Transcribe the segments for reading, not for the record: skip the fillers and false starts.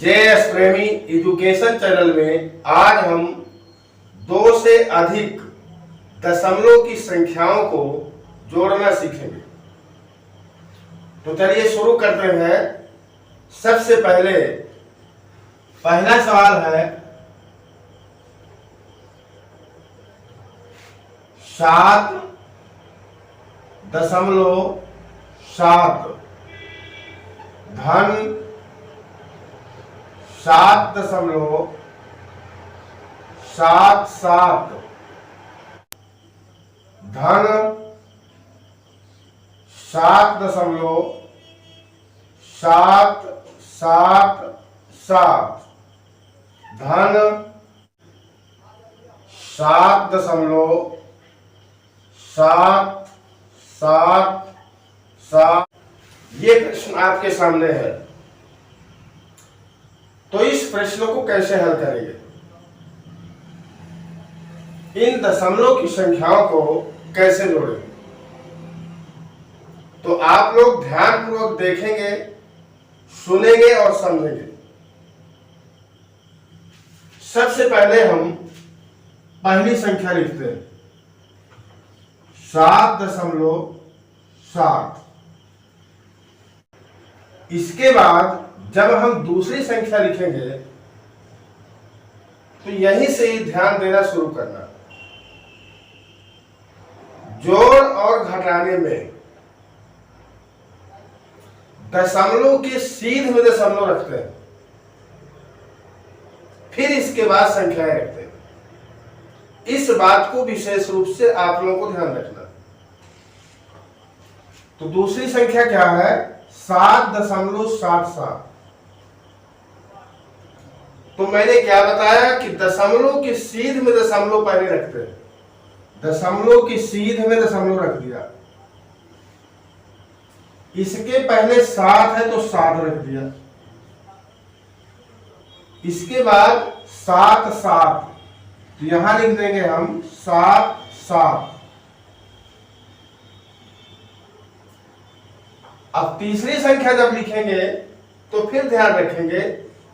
JS प्रेमी education channel में आज हम दो से अधिक दशमलव की संख्याओं को जोड़ना सीखेंगे। तो चलिए शुरू करते हैं। सबसे पहले पहला सवाल है 7.7 धन 7.77 धन 7.777 धन 7.777। ये प्रश्न आपके सामने है। तो इस प्रश्न को कैसे हल करेंगे? इन दशमलव की संख्याओं को कैसे जोड़ेंगे? तो आप लोग ध्यानपूर्वक देखेंगे, सुनेंगे और समझेंगे। सबसे पहले हम पहली संख्या लिखते हैं 7.7। इसके बाद जब हम दूसरी संख्या लिखेंगे तो यहीं से ही ध्यान देना शुरू करना। जोड़ और घटाने में दशमलव के सीध में दशमलव रखते हैं, फिर इसके बाद संख्याएं रखते हैं। इस बात को विशेष रूप से आप लोगों को ध्यान रखना। तो दूसरी संख्या क्या है? 7.77। तो मैंने क्या बताया कि दशमलव के सीध में दशमलव पहले रखते हैं। दशमलव की सीध में दशमलव रख दिया। इसके पहले 7 है तो 7 रख दिया। इसके बाद 7 तो यहां लिख देंगे हम 7। अब तीसरी संख्या जब लिखेंगे तो फिर ध्यान रखेंगे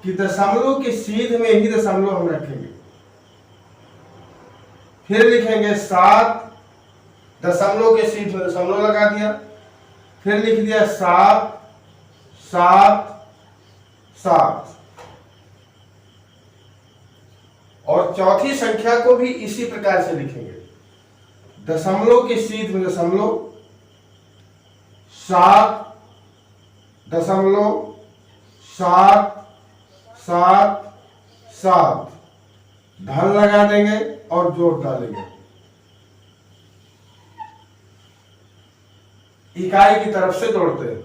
कि दशमलव के सीध में ही दशमलव हम रखेंगे। फिर लिखेंगे 7, दशमलव के सीध में दशमलव लगा दिया, फिर लिख दिया 7 और चौथी संख्या को भी इसी प्रकार से लिखेंगे। दशमलव के सीध में दशमलव 7.777 धन लगा देंगे और जोड़ डालेंगे। इकाई की तरफ से जोड़ते हैं।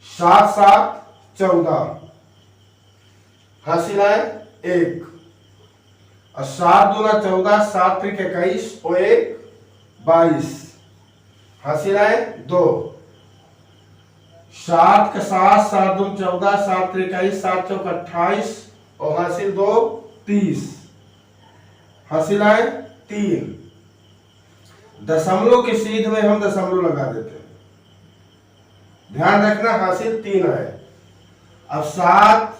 7 14 हासिलाएं 1 और 7 दूना 14, 7 त्रिक 21 और 1 22 हासिलाएं 2। 7 का 7, 7 दून 14, 7 त्रिक 21, 7 चौक 28 और हासिल 2 30 हासिलाएं 3। दशमलव के सीध में हम दशमलव लगा देते हैं। ध्यान रखना हासिल 3 है। अब 7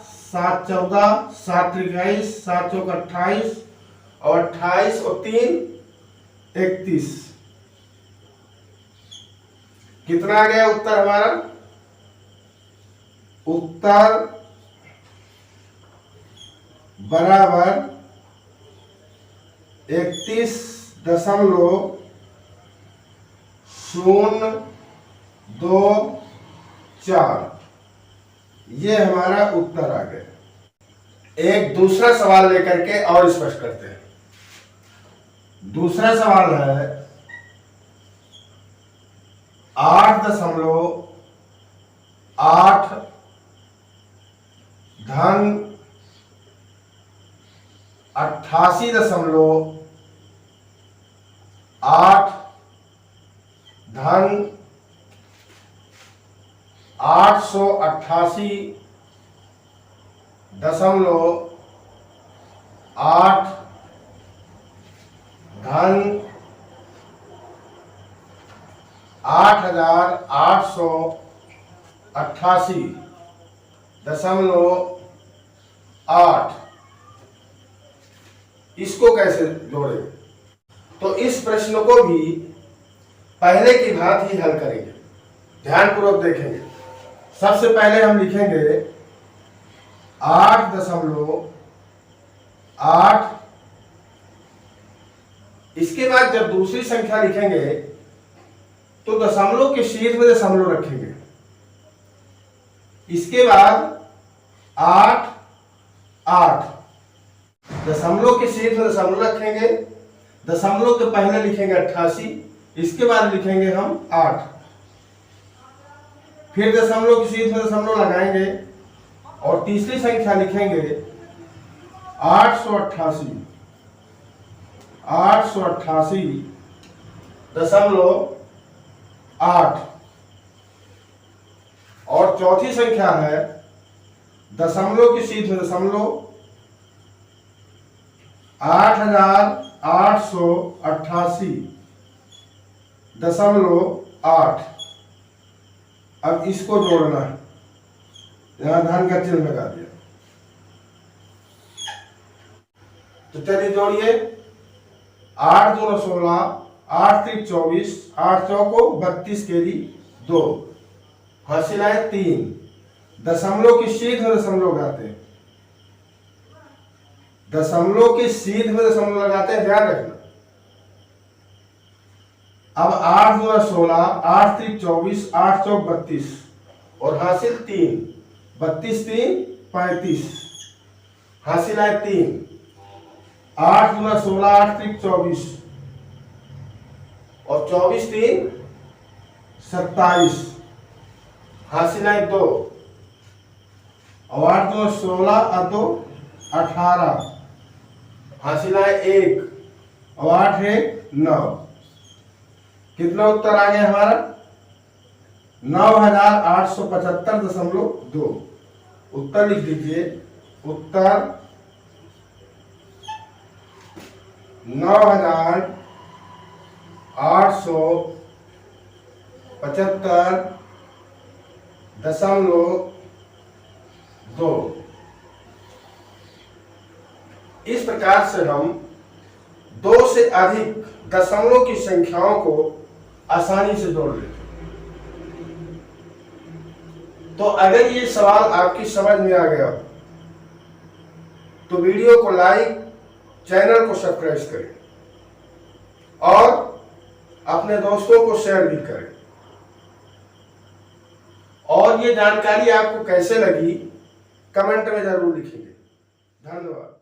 14, 7 त्रिक 21, 7 चौक 28 और 28 और 3 31। कितना आ गया उत्तर हमारा? उत्तर बराबर 31.024। ये हमारा उत्तर आ गया। एक दूसरा सवाल लेकर के और स्पष्ट करते हैं। दूसरा सवाल है 8.8 धन 88.8 धन 888.8 धन 8888.8 8, इसको कैसे जोड़ें? तो इस प्रश्न को भी पहले की भांति ही हल करेंगे, ध्यानपूर्वक देखेंगे। सबसे पहले हम लिखेंगे 8.8। इसके बाद जब दूसरी संख्या लिखेंगे तो दशमलव के शीर्ष में दशमलव रखेंगे। इसके बाद 8, 8, दशमलव के शीर्ष में दशमलव रखेंगे। दशमलव के पहले लिखेंगे 88, इसके बाद लिखेंगे हम 8। फिर दशमलव के शीर्ष में दशमलव लगाएंगे और तीसरी संख्या लिखेंगे 888, 888.8। और चौथी संख्या है दशमलव के शीर्ष में दशमलव 8888.8। अब इसको जोड़ना है, यहां धन का चिन्ह लगा दिया। तो चलिए जोड़िए। 8 2 16, 8 3 24, 8 चौको 32 केरी 2, हासिल है 3। दशमलव के शीर्ष में दशमलव लगाते हैं, दशमलव के शीर्ष में दशमलव लगाते हैं, ध्यान रखना। अब 8 2 16, 8 3 24, 8 चौक 32 और हासिल 3, 32 3 35, हासिल है 3। 8 2 16, 8 3 24 और 24 3 27, हासिल है 2। और 8 2 16 और 2 18, हासिल है 1 और 8 1 9। कितना उत्तर आ गया हमारा? 9875.2। उत्तर लिख दीजिए। उत्तर 9875.2। इस प्रकार से हम 2 से अधिक दशमलव की संख्याओं को आसानी से जोड़ लेते हैं। तो अगर ये सवाल आपकी समझ में आ गया तो वीडियो को लाइक, चैनल को सब्सक्राइब करें और अपने दोस्तों को शेयर भी करें। और ये जानकारी आपको कैसे लगी कमेंट में जरूर लिखिए। धन्यवाद।